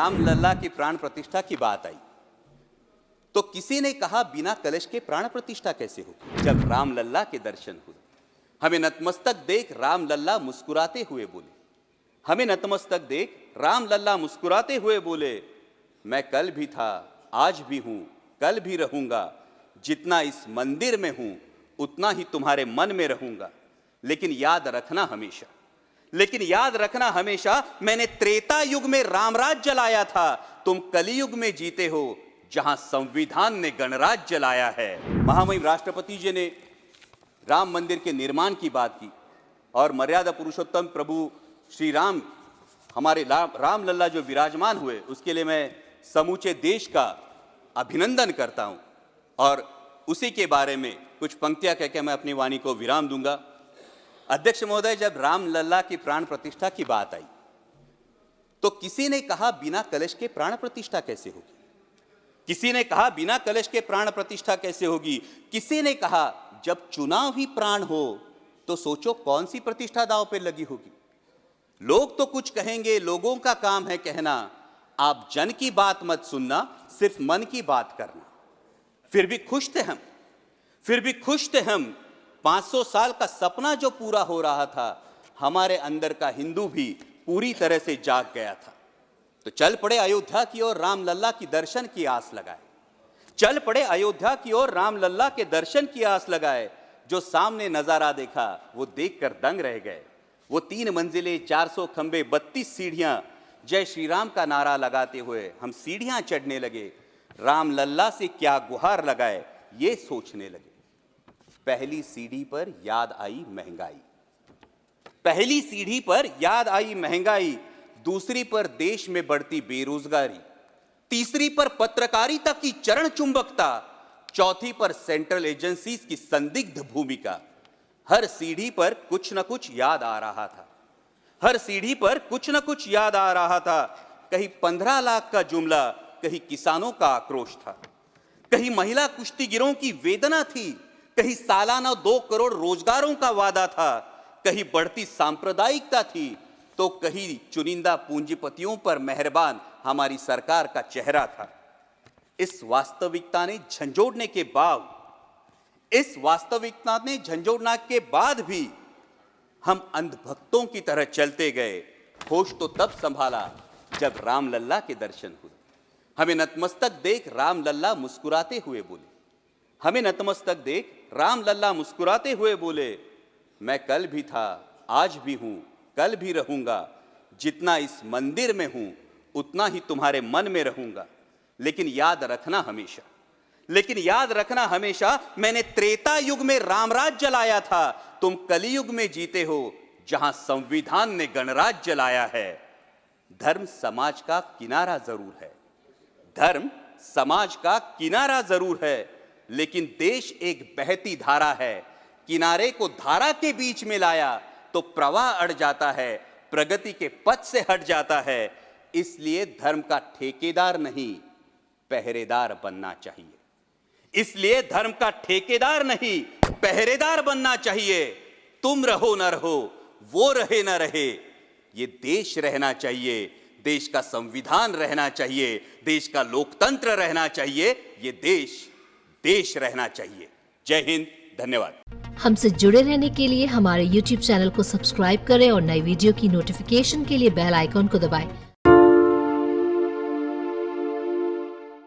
राम लल्ला की प्राण प्रतिष्ठा की बात आई तो किसी ने कहा बिना कलश के प्राण प्रतिष्ठा कैसे हो। जब राम लल्ला के दर्शन हुए, हमें नतमस्तक देख राम लल्ला मुस्कुराते हुए बोले, हमें नतमस्तक देख राम लल्ला मुस्कुराते हुए बोले, मैं कल भी था, आज भी हूं, कल भी रहूंगा, जितना इस मंदिर में हूं उतना ही तुम्हारे मन में रहूंगा। लेकिन याद रखना हमेशा मैंने त्रेता युग में रामराज जलाया था, तुम कलियुग में जीते हो जहां संविधान ने गणराज जलाया है। महामहिम राष्ट्रपति जी ने राम मंदिर के निर्माण की बात की और मर्यादा पुरुषोत्तम प्रभु श्री राम, हमारे राम लल्ला जो विराजमान हुए, उसके लिए मैं समूचे देश का अभिनंदन करता हूं और उसी के बारे में कुछ पंक्तियां कहकर मैं अपनी वाणी को विराम दूंगा। अध्यक्ष महोदय, जब राम लल्ला की प्राण प्रतिष्ठा की बात आई तो किसी ने कहा बिना कलश के प्राण प्रतिष्ठा कैसे होगी। किसी ने कहा बिना कलश के प्राण प्रतिष्ठा कैसे होगी। किसी ने कहा जब चुनाव ही प्राण हो तो सोचो कौन सी प्रतिष्ठा दांव पे लगी होगी। लोग तो कुछ कहेंगे, लोगों का काम है कहना, आप जन की बात मत सुनना, सिर्फ मन की बात करना। फिर भी खुश थे हम 500 साल का सपना जो पूरा हो रहा था, हमारे अंदर का हिंदू भी पूरी तरह से जाग गया था। तो चल पड़े अयोध्या की ओर, राम लल्ला की दर्शन की आस लगाए। चल पड़े अयोध्या की ओर, राम लल्ला के दर्शन की आस लगाए। जो सामने नजारा देखा वो देखकर दंग रह गए। वो 3 मंजिलें, 400 खंबे, 32 सीढ़ियां, जय श्री राम का नारा लगाते हुए हम सीढ़ियां चढ़ने लगे। राम लल्ला से क्या गुहार लगाए ये सोचने लगे। पहली सीढ़ी पर याद आई महंगाई, दूसरी पर देश में बढ़ती बेरोजगारी, तीसरी पर पत्रकारिता की चरण चुंबकता, चौथी पर सेंट्रल एजेंसीज की संदिग्ध भूमिका। हर सीढ़ी पर कुछ न कुछ याद आ रहा था। कहीं 15 लाख का जुमला, कहीं किसानों का आक्रोश था, कहीं महिला कुश्तीगिरों की वेदना थी, कहीं सालाना 2 करोड़ रोजगारों का वादा था, कहीं बढ़ती सांप्रदायिकता थी, तो कहीं चुनिंदा पूंजीपतियों पर मेहरबान हमारी सरकार का चेहरा था। इस वास्तविकता ने झंझोड़ने के बाद भी हम अंधभक्तों की तरह चलते गए। होश तो तब संभाला जब राम लल्ला के दर्शन हुए। हमें नतमस्तक देख राम लल्ला मुस्कुराते हुए बोले, मैं कल भी था, आज भी हूं, कल भी रहूंगा, जितना इस मंदिर में हूं उतना ही तुम्हारे मन में रहूंगा। लेकिन याद रखना हमेशा मैंने त्रेता युग में रामराज जलाया था, तुम कलियुग में जीते हो जहां संविधान ने गणराज जलाया है। धर्म समाज का किनारा जरूर है, लेकिन देश एक बहती धारा है। किनारे को धारा के बीच में लाया तो प्रवाह अड़ जाता है, प्रगति के पथ से हट जाता है। इसलिए धर्म का ठेकेदार नहीं, पहरेदार बनना चाहिए। तुम रहो न रहो, वो रहे न रहे, ये देश रहना चाहिए, देश का संविधान रहना चाहिए, देश का लोकतंत्र रहना चाहिए, ये देश रहना चाहिए। जय हिंद, धन्यवाद। हमसे जुड़े रहने के लिए हमारे YouTube चैनल को सब्सक्राइब करें और नई वीडियो की नोटिफिकेशन के लिए बेल आइकॉन को दबाएं।